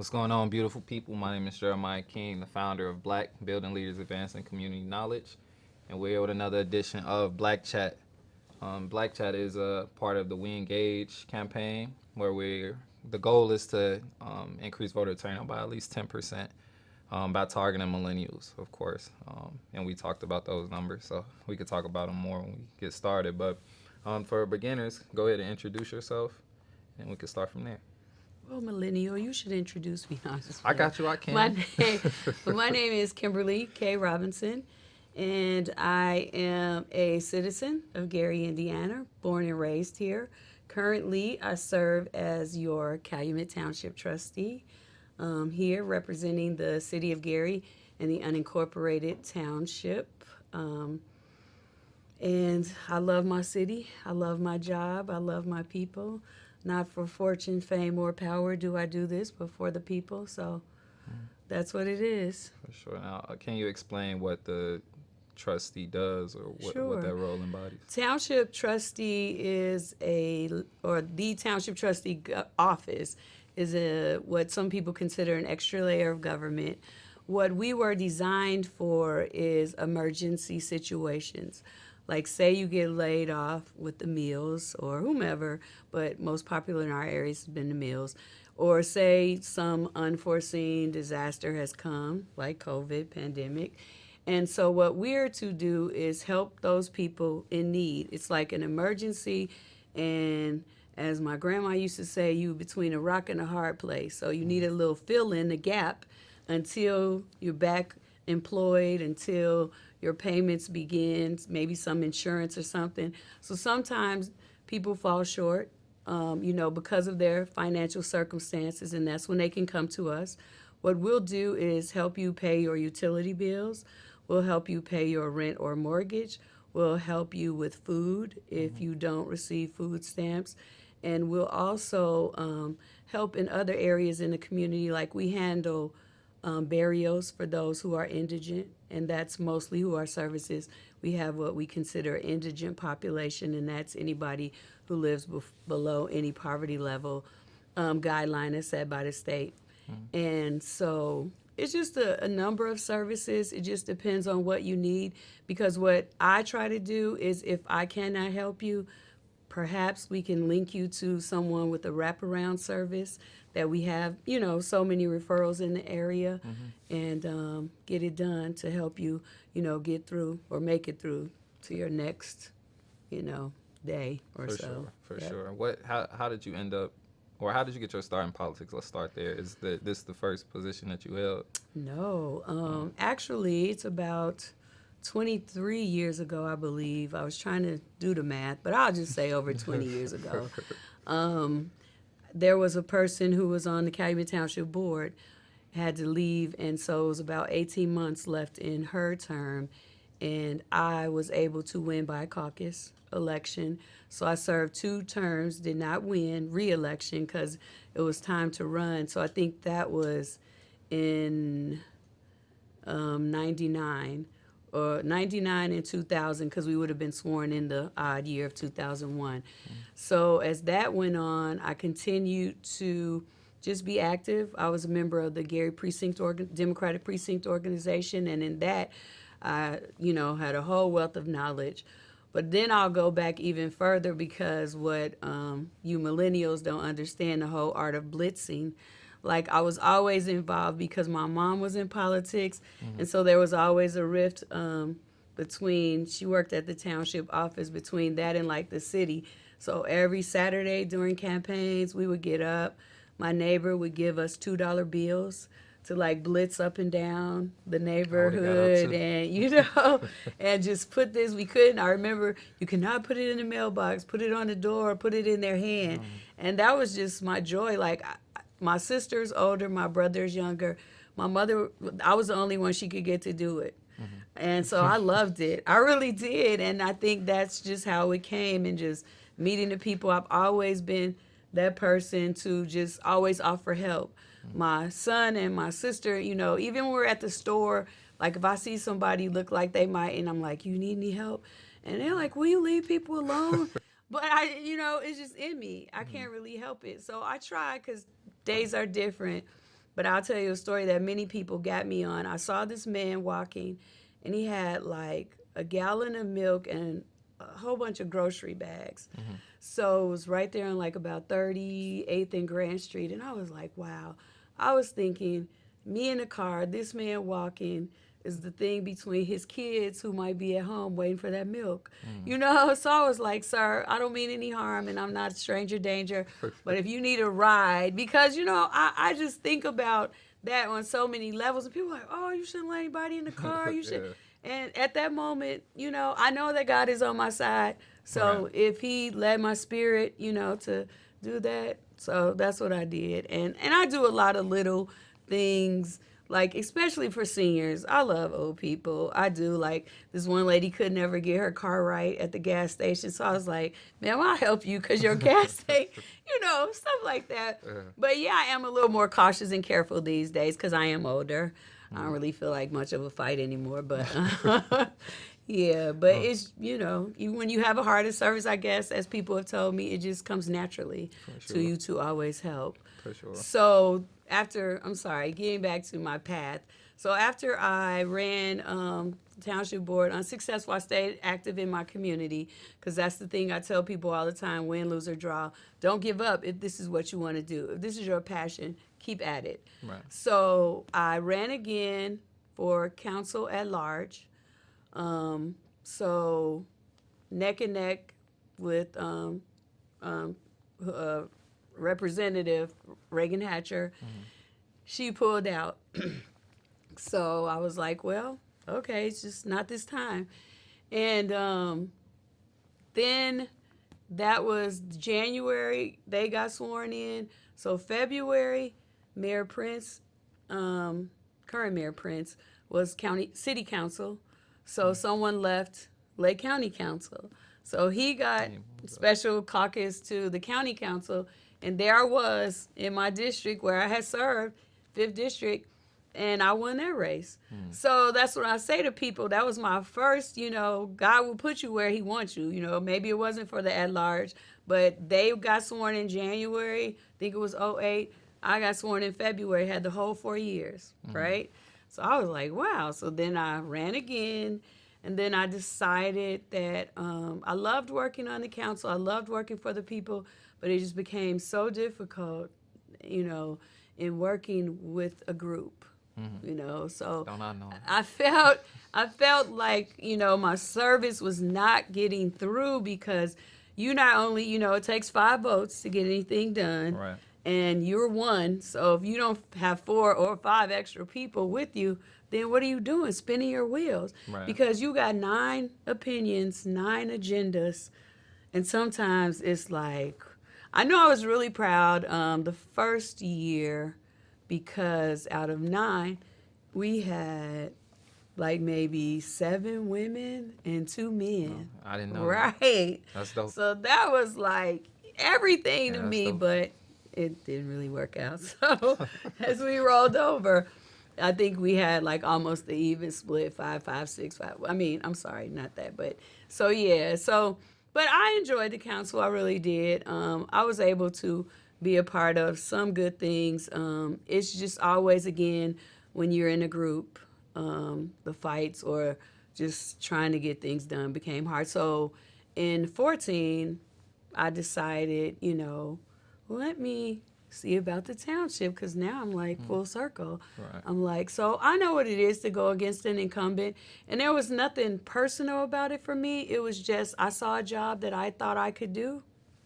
What's going on, beautiful people? My name is Jeremiah King, the founder of Black Building Leaders Advancing Community Knowledge, and we're here with another edition of BLACKChat. BLACKChat is a part of the We Engage campaign, where the goal is to increase voter turnout by at least 10% by targeting millennials, of course. And we talked about those numbers, so we could talk about them more when we get started. But for beginners, go ahead and introduce yourself, and we can start from there. Well, millennial, you should introduce me. No, I'm just I playing. got you. I can. My name is Kimberly K. Robinson, and I am a citizen of Gary, Indiana, born and raised here. Currently, I serve as your Calumet Township trustee here, representing the city of Gary and the unincorporated township. And I love my city. I love my job. I love my people. Not for fortune, fame, or power do I do this, but for the people. So that's what it is. For sure. Now, can you explain what the trustee does, or what that Sure. role embodies? Township trustee or the township trustee office is what some people consider an extra layer of government. What we were designed for is emergency situations. Like, say you get laid off with the meals or whomever, but most popular in our areas has been the meals. Or say some unforeseen disaster has come, like COVID, pandemic. And so what we're to do is help those people in need. It's like an emergency, and as my grandma used to say, you between a rock and a hard place. So you need a little fill in the gap until you're back employed, until your payments begin, maybe some insurance or something. So sometimes people fall short, because of their financial circumstances, and that's when they can come to us. What we'll do is help you pay your utility bills. We'll help you pay your rent or mortgage. We'll help you with food if you don't receive food stamps. And we'll also help in other areas in the community, like we handle burials for those who are indigent, and that's mostly who our services. We have what we consider indigent population, and that's anybody who lives below any poverty level guideline that's set by the state. And so it's just a number of services. It just depends on what you need, because what I try to do is, if I cannot help you, perhaps we can link you to someone with a wraparound service that we have, so many referrals in the area, and get it done to help you, get through or make it through to your next, day or For so. sure. For Yep. sure. How did you end up, or how did you get your start in politics? Let's start there. Is this the first position that you held? No, actually, it's about 23 years ago, I believe. I was trying to do the math, but I'll just say over 20 years ago. There was a person who was on the Calumet Township Board, had to leave, and so it was about 18 months left in her term, and I was able to win by a caucus election. So I served 2 terms, did not win reelection because it was time to run. So I think that was in 99 or 99 and 2000, because we would have been sworn in the odd year of 2001. So as that went on, I continued to just be active. I was a member of the Gary Democratic Precinct Organization, and in that, I had a whole wealth of knowledge. But then I'll go back even further, because what you millennials don't understand, the whole art of blitzing. Like, I was always involved because my mom was in politics, and so there was always a rift between, she worked at the township office, between that and like the city. So every Saturday during campaigns, we would get up. My neighbor would give us $2 bills to like blitz up and down the neighborhood, and and just put this. We couldn't. I remember, you cannot put it in the mailbox, put it on the door, put it in their hand, and that was just my joy. Like, my sister's older, my brother's younger. My mother, I was the only one she could get to do it. And so I loved it. I really did. And I think that's just how it came, and just meeting the people. I've always been that person to just always offer help. My son and my sister, even when we're at the store, like if I see somebody look like they might, and I'm like, you need any help? And they're like, will you leave people alone? But it's just in me. I can't really help it. So I try, because days are different. But I'll tell you a story that many people got me on. I saw this man walking, and he had like a gallon of milk and a whole bunch of grocery bags. So it was right there on like about 38th and Grand Street. And I was like, wow. I was thinking, me in the car, this man walking is the thing between his kids who might be at home waiting for that milk. You know, so I was like, sir, I don't mean any harm and I'm not stranger danger, but if you need a ride, because, you know, I just think about that on so many levels. And people are like, oh, you shouldn't let anybody in the car. You should. Yeah. And at that moment, you know, I know that God is on my side. So Right. if he led my spirit, you know, to do that, so that's what I did. And I do a lot of little things, like especially for seniors. I love old people. I do. Like this one lady could never get her car right at the gas station, so I was like, man, I'll help you because your gas tank, you know, stuff like that. But yeah, I am a little more cautious and careful these days because I am older. I don't really feel like much of a fight anymore, but yeah, but Oh, it's, you know, when you have a heart of service, I guess, as people have told me, it just comes naturally for to sure. you to always help. For sure. So I'm sorry, getting back to my path. So after I ran township board unsuccessful, I stayed active in my community because that's the thing I tell people all the time: win, lose, or draw. Don't give up if this is what you want to do. If this is your passion, keep at it. Right. So I ran again for council at large. So neck and neck with um, uh, Representative Reagan Hatcher. She pulled out. So I was like, well, okay, it's just not this time. And then that was January, they got sworn in. So February, Mayor Prince, current Mayor Prince, was city council. So someone left Lake County Council. So he got special caucus to the county council. And there I was in my district where I had served, 5th district, and I won that race. So that's what I say to people. That was my first, you know, God will put you where he wants you. You know, maybe it wasn't for the at large, but they got sworn in January. I think it was '08. I got sworn in February, had the whole 4 years, right? So I was like, wow. So then I ran again. And then I decided that I loved working on the council. I loved working for the people, but it just became so difficult, you know, in working with a group. You know, so Don't I know? I felt like, you know, my service was not getting through because you not only, you know, it takes 5 votes to get anything done, Right. and you're one. So if you don't have 4 or 5 extra people with you, then what are you doing? Spinning your wheels. Right. Because you got 9 opinions, 9 agendas, and sometimes it's like, I know I was really proud the first year because out of 9, we had like maybe 7 women and 2 men. I didn't know. Right. That's dope. So that was like everything Yeah, to that's me, dope. but it didn't really work out. So as we rolled over, I think we had like almost the even split, 5, 5, 6, 5. I mean, I'm sorry, not that, but so yeah. So, but I enjoyed the council. I really did. I was able to be a part of some good things. It's just always, again, when you're in a group, the fights or just trying to get things done became hard. So in 14, I decided, you know, let me see about the township because now I'm like full circle. Right. I'm like, so I know what it is to go against an incumbent. And there was nothing personal about it for me. It was just I saw a job that I thought I could do.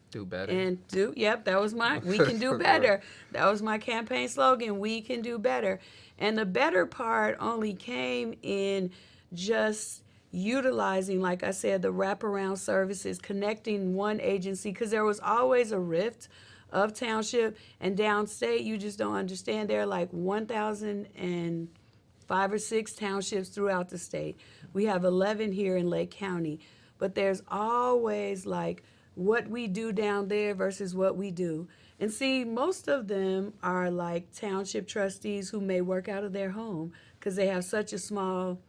Do better. And yep, that was we can do better. That was my campaign slogan, we can do better. And the better part only came in just utilizing, like I said, the wraparound services, connecting one agency, because there was always a rift of township and downstate. You just don't understand. There are like 1,005 or 6 townships throughout the state. We have 11 here in Lake County, but there's always like what we do down there versus what we do. And see, most of them are like township trustees who may work out of their home because they have such a small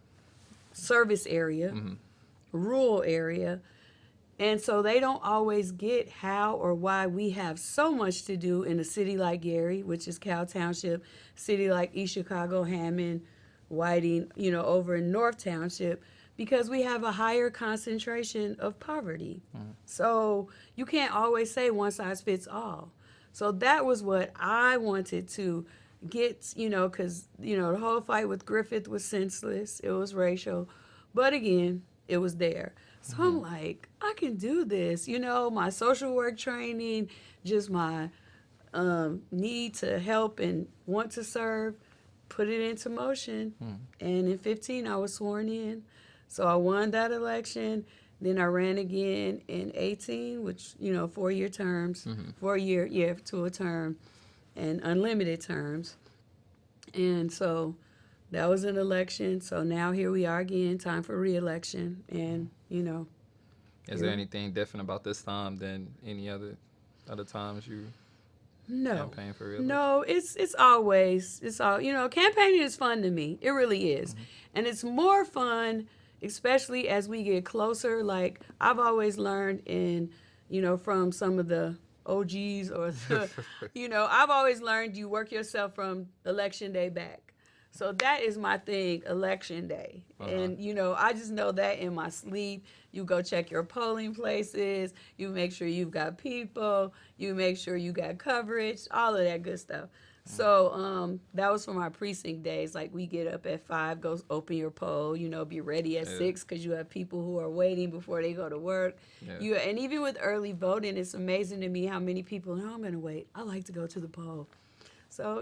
service area, rural area. And so they don't always get how or why we have so much to do in a city like Gary, which is Cal Township, city like East Chicago, Hammond, Whiting, over in North Township, because we have a higher concentration of poverty. So you can't always say one size fits all. So that was what I wanted to get, because, the whole fight with Griffith was senseless, it was racial. But again, it was there. So I'm like, I can do this. My social work training, just my need to help and want to serve, put it into motion. And in 15, I was sworn in. So I won that election. Then I ran again in 18, which, 4-year terms, 4-year, yeah, to a term, and unlimited terms. And so that was an election. So now here we are again, time for reelection. And, Is there anything different about this time than any other times you no. campaign for reelection? No, it's always, campaigning is fun to me. It really is. And it's more fun, especially as we get closer. Like, I've always learned from some of the OGs or I've always learned you work yourself from election day back. So that is my thing, election day. And, I just know that in my sleep. You go check your polling places. You make sure you've got people. You make sure you got coverage, all of that good stuff. So that was for my precinct days. Like, we get up at 5, go open your poll, be ready at 6 because you have people who are waiting before they go to work. And even with early voting, it's amazing to me how many people, no, I'm going to wait. I like to go to the poll. So,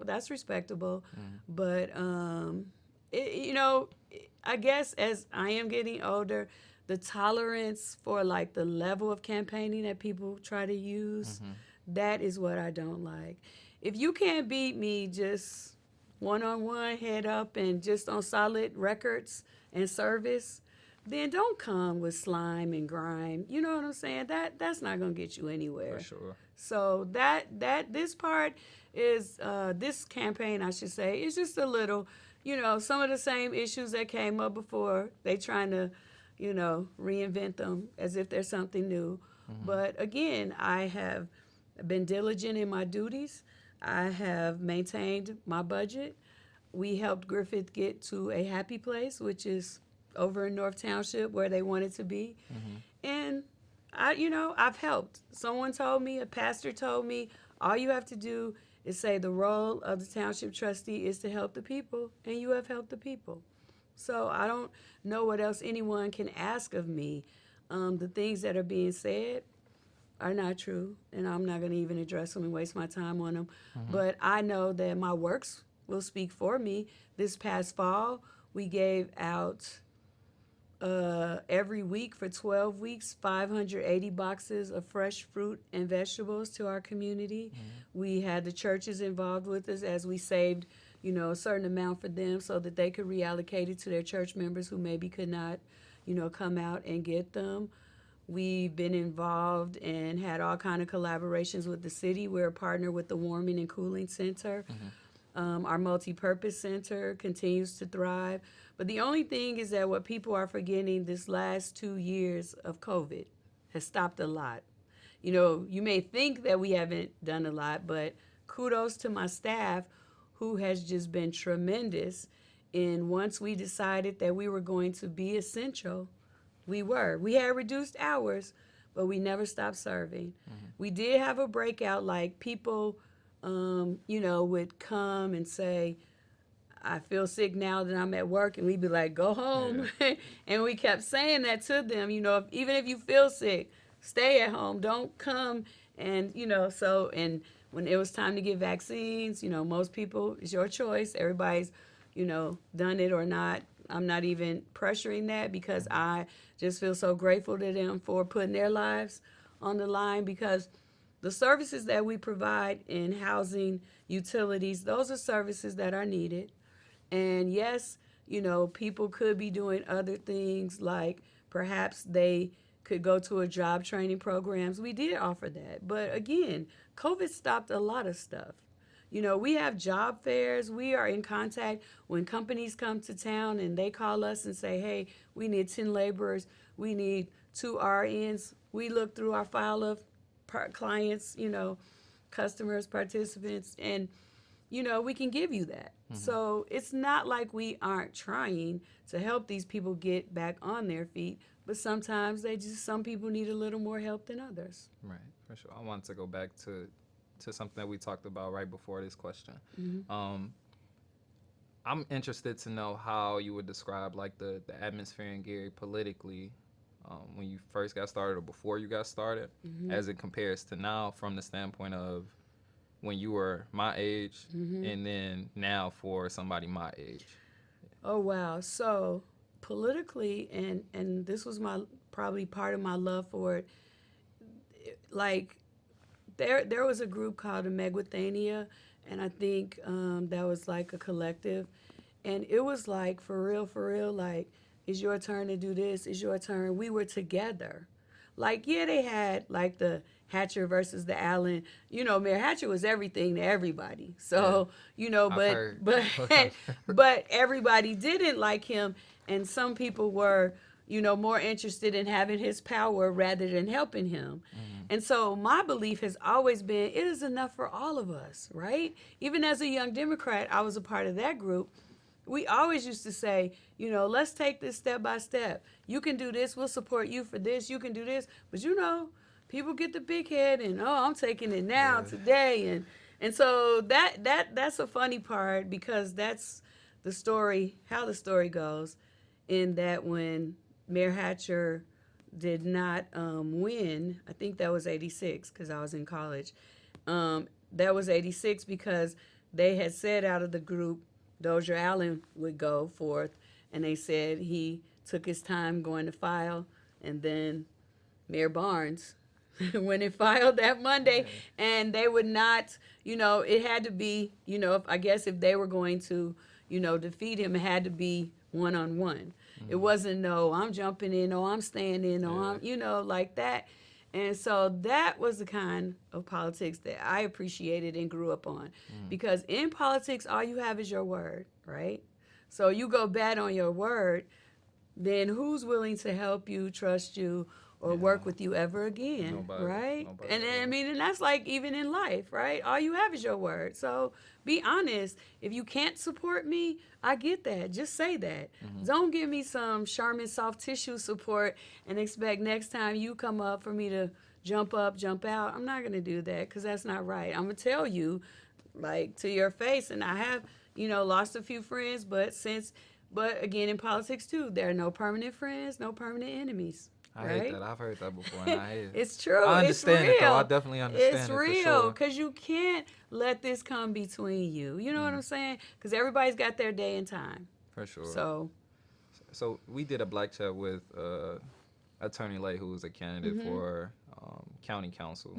that's respectable. But, I guess as I am getting older, the tolerance for, like, the level of campaigning that people try to use, that is what I don't like. If you can't beat me just one-on-one, head up, and just on solid records and service, then don't come with slime and grime. You know what I'm saying? That's not going to get you anywhere. For sure. So this part is, this campaign, I should say, is just a little, some of the same issues that came up before. They trying to, reinvent them as if there's something new. But again, I have been diligent in my duties. I have maintained my budget. We helped Griffith get to a happy place, which is over in North Township where they wanted to be. And I've helped. Someone told me, a pastor told me, all you have to do is say the role of the township trustee is to help the people, and you have helped the people. So I don't know what else anyone can ask of me. The things that are being said are not true, and I'm not going to even address them and waste my time on them. But I know that my works will speak for me. This past fall, we gave out every week for 12 weeks, 580 boxes of fresh fruit and vegetables to our community. We had the churches involved with us as we saved, a certain amount for them so that they could reallocate it to their church members who maybe could not, come out and get them. We've been involved and had all kind of collaborations with the city. We're a partner with the Warming and Cooling Center. Our multi-purpose center continues to thrive. But the only thing is that what people are forgetting, this last 2 years of COVID has stopped a lot. You may think that we haven't done a lot, but kudos to my staff who has just been tremendous. And once we decided that we were going to be essential, we were. We had reduced hours, but we never stopped serving. We did have a breakout, like people, would come and say, I feel sick now that I'm at work, and we'd be like, go home. And we kept saying that to them, even if you feel sick, stay at home, don't come. And, and when it was time to get vaccines, most people, it's your choice. Everybody's, done it or not. I'm not even pressuring that because I just feel so grateful to them for putting their lives on the line, because the services that we provide in housing, utilities, those are services that are needed. And yes, people could be doing other things, like perhaps they could go to a job training programs. We did offer that. But again, COVID stopped a lot of stuff. We have job fairs. We are in contact when companies come to town and they call us and say, hey, we need 10 laborers. We need to our ends. We look through our file of clients, customers, participants, and we can give you that. So it's not like we aren't trying to help these people get back on their feet, but sometimes some people need a little more help than others. Right, for sure. I want to go back to something that we talked about right before this question. I'm interested to know how you would describe like the atmosphere in Gary politically when you first got started or before you got started, as it compares to now from the standpoint of when you were my age and then now for somebody my age. Oh wow. So politically, and this was probably part of my love for it, like there was a group called the Megwithania, and I think that was like a collective, and it was like for real, like it's your turn to do this, it's your turn. We were together. Like, yeah, they had like the Hatcher versus the Allen. Mayor Hatcher was everything to everybody. So, but everybody didn't like him, and some people were, more interested in having his power rather than helping him. And so my belief has always been it is enough for all of us, right? Even as a young Democrat, I was a part of that group. We always used to say, let's take this step by step. You can do this. We'll support you for this. You can do this. But, people get the big head and, I'm taking it now, today. And so that's a funny part because that's the story, how the story goes, in that when Mayor Hatcher did not win, I think that was 86 because I was in college. That was 86 because they had said out of the group, Dozier Allen would go forth, and they said he took his time going to file, and then Mayor Barnes went and filed that Monday, and they would not, it had to be, I guess if they were going to, defeat him, it had to be one-on-one. It wasn't, no, I'm jumping in, no, I'm staying in, no, I'm, like that. And so that was the kind of politics that I appreciated and grew up on. Because in politics, all you have is your word, right? So you go bad on your word, then who's willing to help you, trust you, or work with you ever again, right? And that's like even in life, right? All you have is your word. So be honest. If you can't support me, I get that. Just say that. Don't give me some Charmin soft tissue support and expect next time you come up for me to jump up, jump out. I'm not going to do that because that's not right. I'm going to tell you, like, to your face. And I have, lost a few friends, but again, in politics too, there are no permanent friends, no permanent enemies. I hate that. I've heard that before, and I hate it. It's true. I understand it's real. it, though. I definitely understand it's it. It's for real, sure. because you can't let this come between you. You know what I'm saying? Because everybody's got their day and time. For sure. So we did a BLACKChat with Attorney Lay, who was a candidate for county council.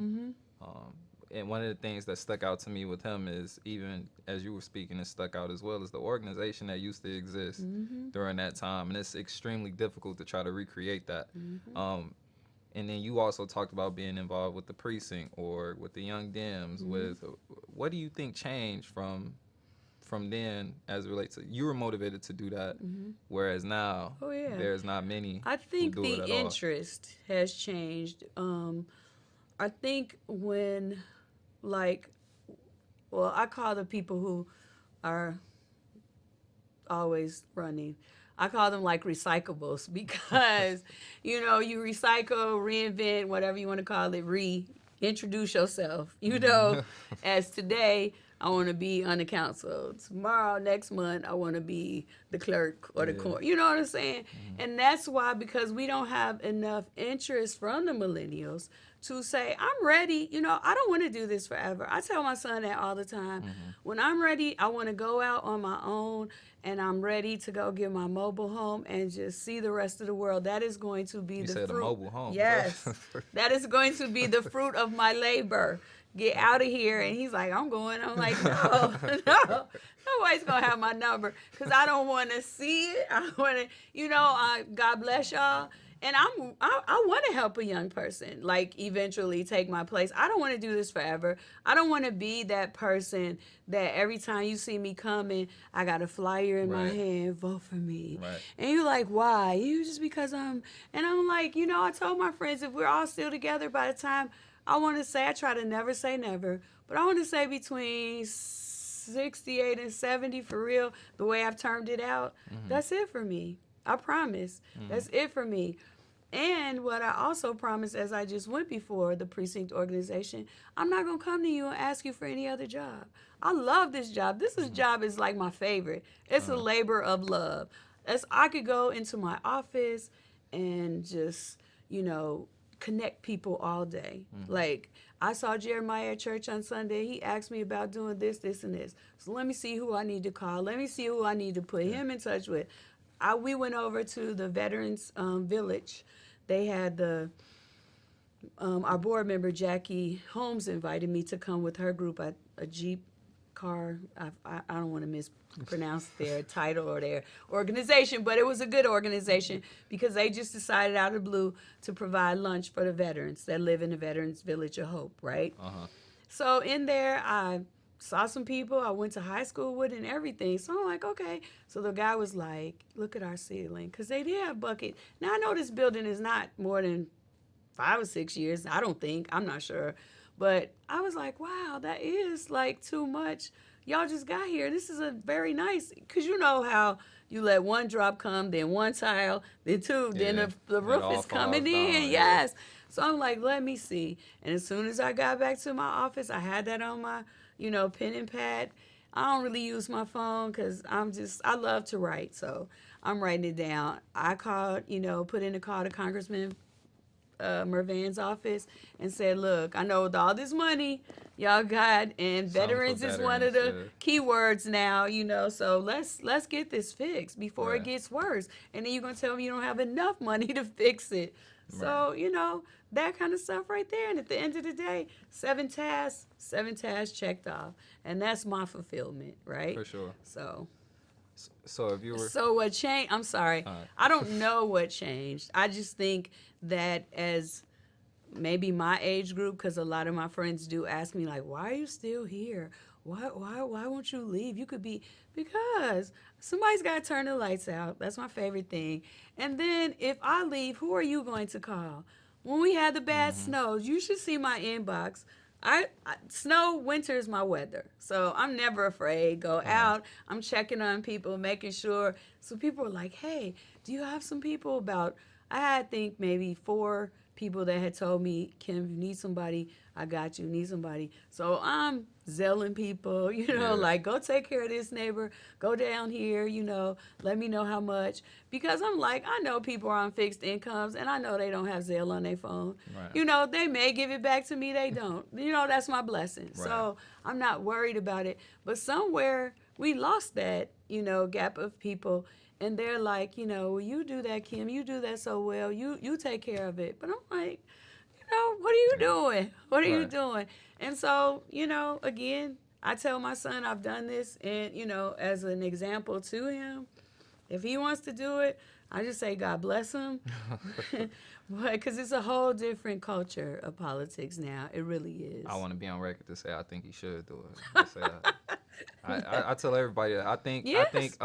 And one of the things that stuck out to me with him is, even as you were speaking, it stuck out as well, is the organization that used to exist during that time. And it's extremely difficult to try to recreate that. And then you also talked about being involved with the precinct or with the Young Dems. What do you think changed from then as it relates to, you were motivated to do that, whereas now there's not many. I think who do the it at all. interest has changed. I think when, I call the people who are always running, I call them like recyclables because, you recycle, reinvent, whatever you want to call it, reintroduce yourself. As today, I want to be on the council. Tomorrow, next month, I want to be the clerk or the court. You know what I'm saying? And that's why, because we don't have enough interest from the millennials to say, I'm ready. I don't want to do this forever. I tell my son that all the time. When I'm ready, I want to go out on my own, and I'm ready to go get my mobile home and just see the rest of the world. That is going to be the fruit. You said a mobile home. Yes. That is going to be the fruit of my labor. Get out of here. And he's like, I'm going. I'm like, no. Nobody's going to have my number because I don't want to see it. I want to, God bless y'all. and I want to help a young person, like eventually take my place. I don't want to do this forever. I don't want to be that person that every time you see me coming, I got a flyer in my Right. hand, vote for me. Right. And you're like, why? You just because and I'm like, I told my friends if we're all still together by the time I want to say, I try to never say never, but I want to say between 68 and 70 for real, the way I've termed it out, Mm-hmm. that's it for me. I promise. Mm-hmm. That's it for me. And what I also promised, as I just went before the precinct organization, I'm not going to come to you and ask you for any other job. I love this job. Mm-hmm. Job is like my favorite. It's a Uh-huh. labor of love. I could go into my office and just, connect people all day. Mm-hmm. Like, I saw Jeremiah at church on Sunday. He asked me about doing this, this, and this. So let me see who I need to call. Let me see who I need to put Yeah. him in touch with. We went over to the Veterans Village. They had our board member Jackie Holmes invited me to come with her group at a Jeep car. I don't want to mispronounce their title or their organization, but it was a good organization because they just decided out of the blue to provide lunch for the veterans that live in the Veterans Village of Hope, right? Uh-huh. So in there, I saw some people I went to high school with and everything. So I'm like, okay. So the guy was like, look at our ceiling. Because they did have bucket. Now I know this building is not more than 5 or 6 years. I don't think. I'm not sure. But I was like, wow, that is like too much. Y'all just got here. This is a very nice, because you know how you let one drop come, then one tile, then two, then Yeah. the It roof all is coming falls in. down. Yeah. Yes. So I'm like, let me see. And as soon as I got back to my office, I had that on my, pen and pad. I don't really use my phone because I love to write. So I'm writing it down. I called, put in a call to Congressman Mervan's office and said, look, I know with all this money y'all got, and Something for veterans is one of veterans. the Yeah. keywords now, so let's get this fixed before it Right. gets worse. And then you're gonna tell me you don't have enough money to fix it. Right. So, that kind of stuff right there. And at the end of the day, 7 tasks checked off. And that's my fulfillment, right? For sure. So So if you were, so what changed? I'm sorry. uh, I don't know what changed. I just think that as maybe my age group, because a lot of my friends do ask me like, "Why are you still here? Why won't you leave? You could be because somebody's got to turn the lights out. That's my favorite thing. And then if I leave, who are you going to call? When we had the bad mm-hmm. snows, you should see my inbox. Snow, winter is my weather, so I'm never afraid. Go Uh-huh. out. I'm checking on people, making sure. So people are like, "Hey, do you have some people about?" I had, I think, maybe 4 people that had told me, "Kim, you need somebody, I got you. Need somebody." So I'm zelling people, Yeah. like go take care of this neighbor, go down here, let me know how much. Because I'm like, I know people are on fixed incomes and I know they don't have Zelle on their phone. Right. They may give it back to me, they don't. That's my blessing. Right. So I'm not worried about it. But somewhere we lost that, gap of people. And they're like, well, you do that, Kim. You do that so well. You take care of it. But I'm like, what are you doing? What are you Right. doing? And so, again, I tell my son I've done this, and as an example to him, if he wants to do it, I just say God bless him, because it's a whole different culture of politics now. It really is. I want to be on record to say I think he should do it. I say I tell everybody that I think Yes.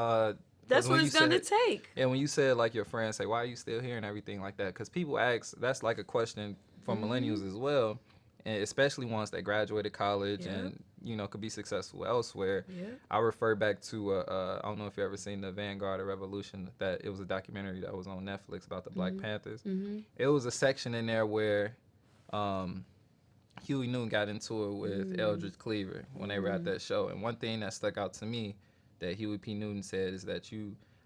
That's what when it's you going to said take. and when you said like your friends say why are you still here and everything like that, because people ask, that's like a question from millennials as well, and especially ones that graduated college Yep. and could be successful elsewhere. Yeah. I refer back to I don't know if you ever seen the Vanguard of Revolution, that it was a documentary that was on Netflix about the Black Panthers. Mm-hmm. It was a section in there where Huey Newton got into it with Eldridge Cleaver when they were at that show. And one thing that stuck out to me that Huey P. Newton said is that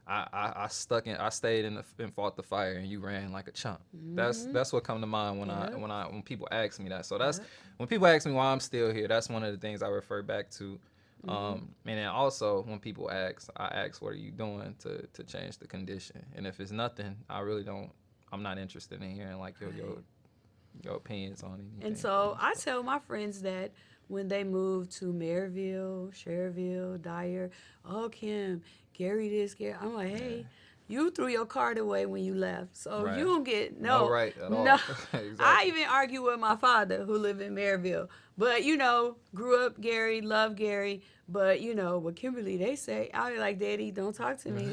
I stayed and fought the fire, and you ran like a chump. That's what come to mind when people ask me that. So that's when people ask me why I'm still here. That's one of the things I refer back to. And then also when people ask, I ask, what are you doing to change the condition? And if it's nothing, I'm not interested in hearing like your opinions on anything. And so I tell my friends that when they move to Maryville, Cherville, Dyer, oh, Kim, Gary this, Gary, I'm like, hey, You threw your card away when you left, so Right. you don't get No right at no. all. I Exactly. even argue with my father, who lived in Maryville, but grew up Gary, love Gary. But with Kimberly, they say, I be like, Daddy, don't talk to me.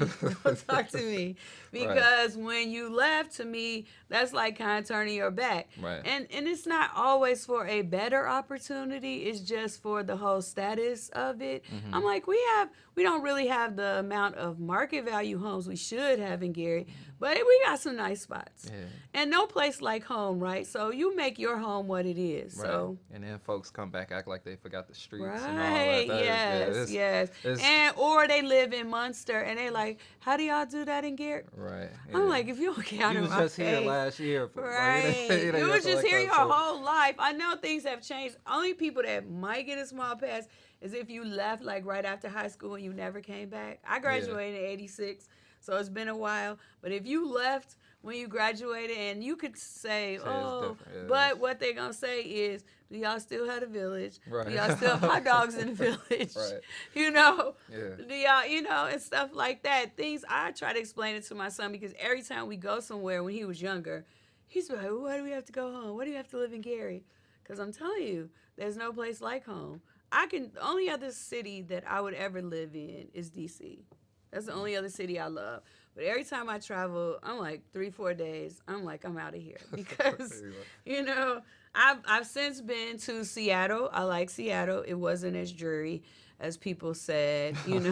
Don't talk to me. Right. Because when you left, to me, that's like kind of turning your back. Right. And it's not always for a better opportunity. It's just for the whole status of it. I'm Mhm. like, we don't really have the amount of market value homes we should have in Gary, but we got some nice spots. Yeah. And no place like home, right? So you make your home what it is. Right. So And then folks come back act like they forgot the streets and all right, that. That is yes, yeah. yes, It's and or they live in Munster, and they like, how do y'all do that in Gary? right. I'm Yeah. like, if you don't get out You of was my just here face, last year. Like right? it ain't You was nothing just like here that. your So whole life. I know things have changed. Only people that might get a small pass is if you left like right after high school and you never came back. I yeah. graduated in '86, so it's been a while. But if you left when you graduated, and you could say, Say it's oh, different. Yeah, but what they're gonna say is, do y'all still have a village? Do right. y'all still have hot dogs in the village? Right. you know, Yeah. do y'all, and stuff like that. Things I try to explain it to my son, because every time we go somewhere when he was younger, he's like, well, why do we have to go home? Why do you have to live in Gary? Because I'm telling you, there's no place like home. The only other city that I would ever live in is DC. That's the only other city I love. But every time I travel, I'm like 3-4 days. I'm like, I'm out of here because, you know, I've since been to Seattle. I like Seattle. It wasn't as dreary as people said. It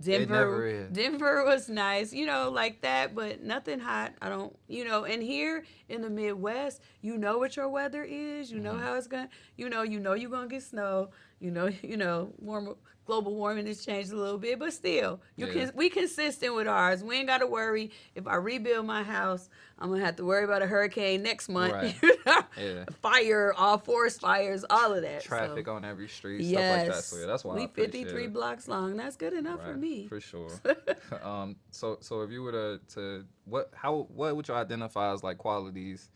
Denver never is. Denver was nice, like that, but nothing hot. I don't, and here in the Midwest, what your weather is. You know Mhm. how it's going. You're gonna get snow. Warm global warming has changed a little bit, but still, Yeah. we consistent with ours. We ain't got to worry. If I rebuild my house, I'm gonna have to worry about a hurricane next month. Right. Yeah. Fire, all forest fires, all of that. So Traffic on every street, stuff like that. So yeah, yes, that's why I we appreciate 53 it. blocks long. That's good enough for Right, me. for sure. So if you were to what would you identify as like qualities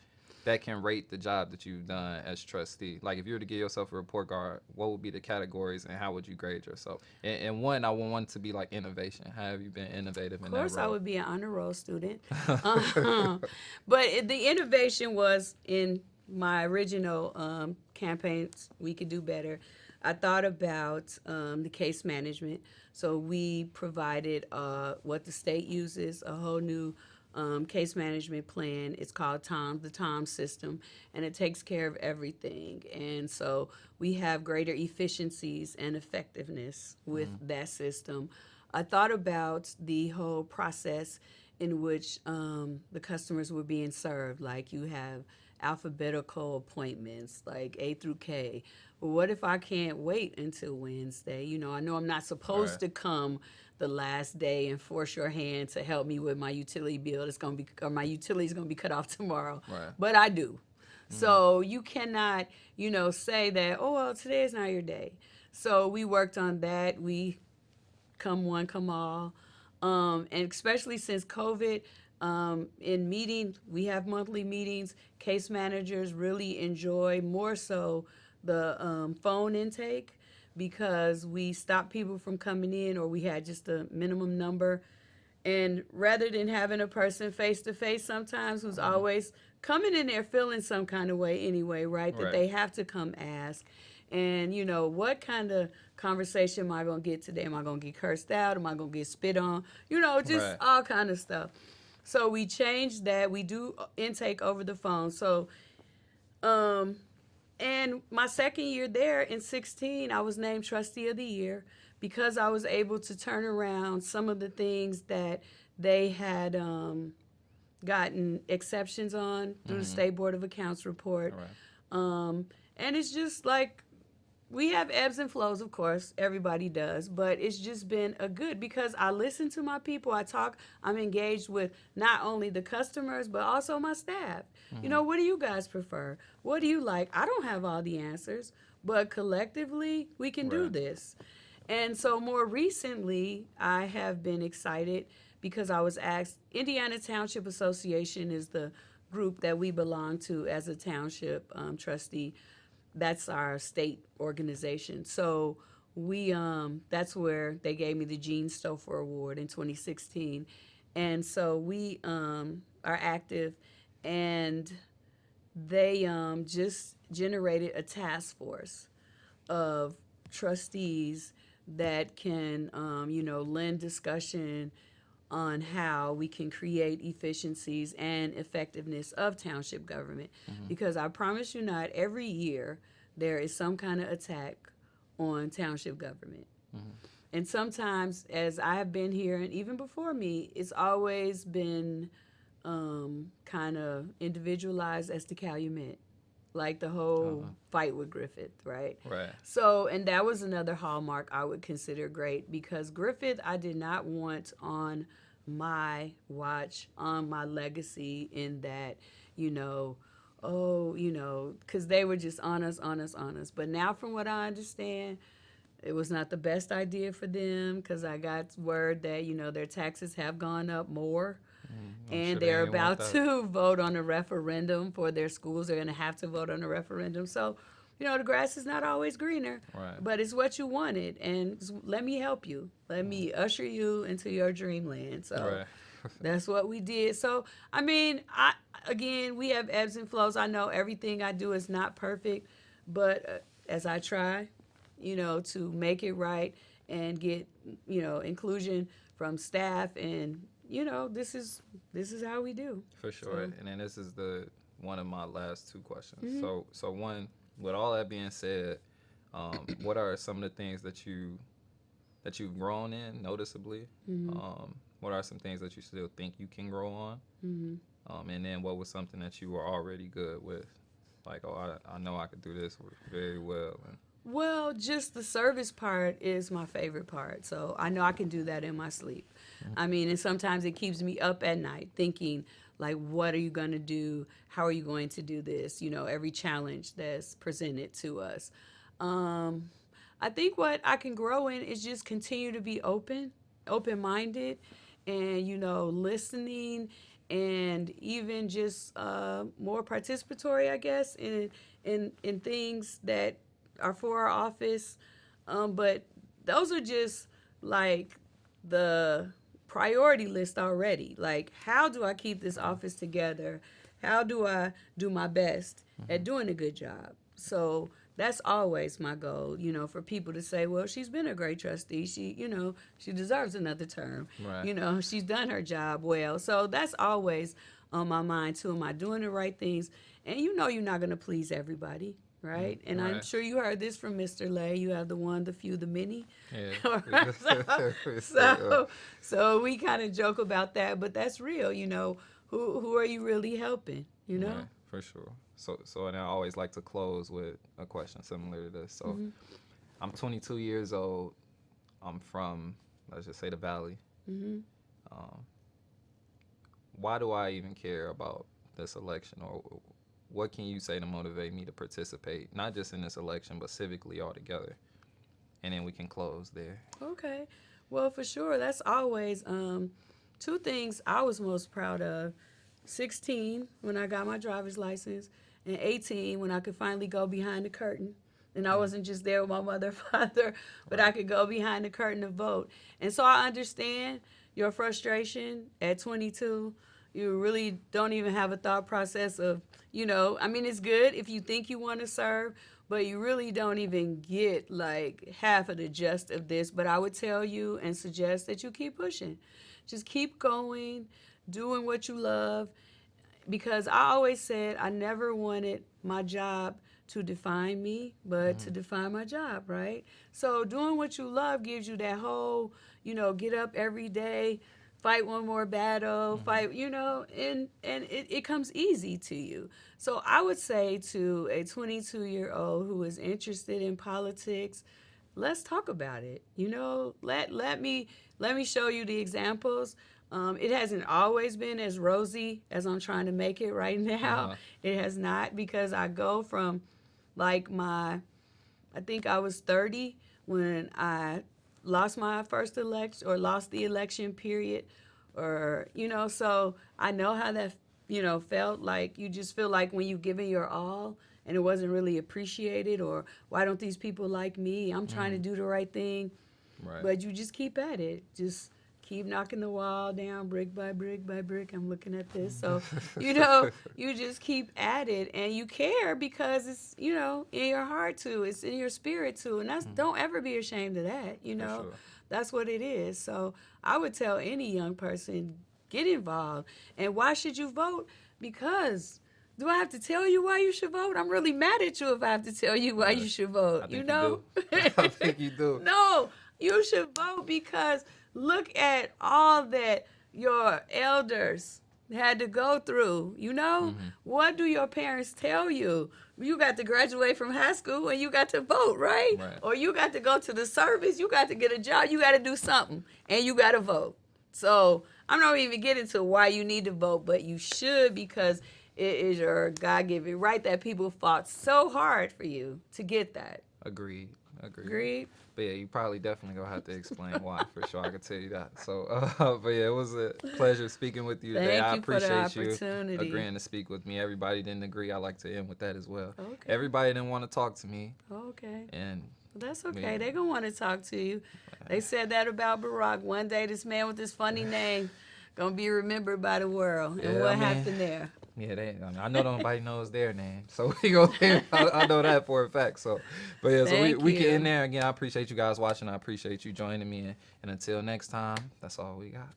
that can rate the job that you've done as trustee? Like if you were to give yourself a report card, what would be the categories and how would you grade yourself? And one, I would want to be like innovation. How have you been innovative Of in that course, I role? would be an honor roll student. But the innovation was in my original campaigns. We could do better. I thought about the case management. So we provided what the state uses, a whole new case management plan. It's called the Tom system, and it takes care of everything. And so we have greater efficiencies and effectiveness with that system. I thought about the whole process in which the customers were being served. Like you have alphabetical appointments, like A through K. Well, what if I can't wait until Wednesday? I know I'm not Right. supposed to come the last day and force your hand to help me with my utility bill. Or my utility is gonna be cut off tomorrow, Right. but I do. Hmm. So you cannot, say that. Oh well, today is not your day. So we worked on that. We come one, come all. And especially since COVID, in meetings, we have monthly meetings. Case managers really enjoy more so the phone intake because we stop people from coming in, or we had just a minimum number. And rather than having a person face to face sometimes who's Hmm. always coming in there feeling some kind of way anyway, right? That Right. they have to come ask. And, what kind of conversation am I going to get today? Am I going to get cursed out? Am I going to get spit on? Just Right. all kind of stuff. So we changed that. We do intake over the phone. So, um, and my second year there in 16, I was named Trustee of the Year because I was able to turn around some of the things that they had gotten exceptions on through the Hmm. State Board of Accounts report. Right. Um, and it's just like we have ebbs and flows, of course, everybody does, but it's just been a good because I listen to my people, I talk, I'm engaged with not only the customers, but also my staff. Hmm. What do you guys prefer? What do you like? I don't have all the answers, but collectively, we can do Right. this. And so more recently, I have been excited because I was asked, Indiana Township Association is the group that we belong to as a township trustee. That's our state organization. So that's where they gave me the Gene Stouffer Award in 2016. And so we are active, and they just generated a task force of trustees that can, lend discussion on how we can create efficiencies and effectiveness of township government. Mm-hmm. Because I promise you not, every year there is some kind of attack on township government. Mm-hmm. And sometimes, as I have been here, and even before me, it's always been kind of individualized as to Calumet, like the whole Uh-huh. fight with Griffith, right? Right. So, and that was another hallmark I would consider great, because Griffith, I did not want on my watch, on my legacy, in that, you know, because they were just on us, on us, on us. But now, from what I understand, it was not the best idea for them, because I got word that, their taxes have gone up more, I'm sure and they they're ain't want about that. to vote on a referendum for their schools. They're going to have to vote on a referendum. So, the grass is not always greener, Right. but it's what you wanted. And let me help you. Let me usher you into your dreamland. So Right. that's what we did. So, I mean, again, we have ebbs and flows. I know everything I do is not perfect, but as I try, to make it right and get, inclusion from staff, and this is how we do. For sure. So, And then this is the one of my last two questions. mhm. So one, with all that being said, what are some of the things that you've grown in noticeably? Mhm. What are some things that you still think you can grow on? Mhm. And then what was something that you were already good with? Like, oh, I know I could do this very well. And, Well, just the service part is my favorite part. So I know I can do that in my sleep. I mean, and sometimes it keeps me up at night thinking, like, what are you going to do? How are you going to do this? Every challenge that's presented to us. Um, I think what I can grow in is just continue to be open minded, and, listening, and even just more participatory, I guess, in things that are for our office. But those are just like the priority list already. Like, how do I keep this office together? How do I do my best at doing a good job? So that's always my goal, for people to say, well, she's been a great trustee. She deserves another term. right. She's done her job well. So that's always on my mind too. Am I doing the right things? And you're not going to please everybody, right? And I'm Right. sure you heard this from Mr. Lay. You have the one, the few, the many. Yeah. so, so, so we kind of joke about that, but that's real. Who are you really helping? Right. For sure. So and I always like to close with a question similar to this. So Mm-hmm. I'm 22 years old. I'm from, let's just say, the Valley. Mm-hmm. Um, why do I even care about this election, or what can you say to motivate me to participate, not just in this election, but civically altogether? And then we can close there. Okay. Well, for sure, that's always two things I was most proud of. 16 when I got my driver's license, and 18 when I could finally go behind the curtain. And I wasn't just there with my mother and father, but I Right. could go behind the curtain to vote. And so I understand your frustration at 22. You really don't even have a thought process of, I mean, it's good if you think you want to serve, but you really don't even get like half of the gist of this. But I would tell you and suggest that you keep pushing. Just keep going, doing what you love, because I always said I never wanted my job to define me, but to define my job, right? So doing what you love gives you that whole, get up every day, fight one more battle, fight, and it comes easy to you. So I would say to a 22-year-old who is interested in politics, let's talk about it. Let me show you the examples. It hasn't always been as rosy as I'm trying to make it right now. Uh-huh. It has not, because I go from like I think I was 30 when I lost my first election, or lost the election period, or, so I know how that, felt. Like, you just feel like when you've given your all and it wasn't really appreciated, or why don't these people like me? I'm trying to do the right thing. Right. But you just keep at it. Just keep knocking the wall down brick by brick by brick. I'm looking at this. So, you know, you just keep at it and you care because it's, you know, in your heart too. It's in your spirit too. And that's, don't ever be ashamed of that, you For know. sure. That's what it is. So I would tell any young person, get involved. And why should you vote? Because do I have to tell you why you should vote? I'm really mad at you if I have to tell you why you should vote, I you think you know? do. I think you do. No, you should vote because look at all that your elders had to go through, you know? What do your parents tell you? You got to graduate from high school and you got to vote, right? Right. Or you got to go to the service, you got to get a job, you got to do something, and you got to vote. So I'm not even getting to why you need to vote, but you should because it is your God-given right that people fought so hard for you to get that. Agreed. Agreed? But yeah, you probably definitely gonna have to explain why for sure. I can tell you that. So, but yeah, it was a pleasure speaking with you today. Thank I you for the appreciate you opportunity. agreeing to speak with me. Everybody didn't agree. I like to end with that as well. Okay. Everybody didn't want to talk to me, Okay. and Well, that's okay. Yeah. They're going to want to talk to you. They said that about Barack. One day, this man with this funny name going to be remembered by the world. And Yeah, what I mean, happened there? yeah, I know nobody knows their name, so we go. I know that for a fact. So, but yeah, so Thank we can you. end there again. I appreciate you guys watching. I appreciate you joining me, and until next time, that's all we got.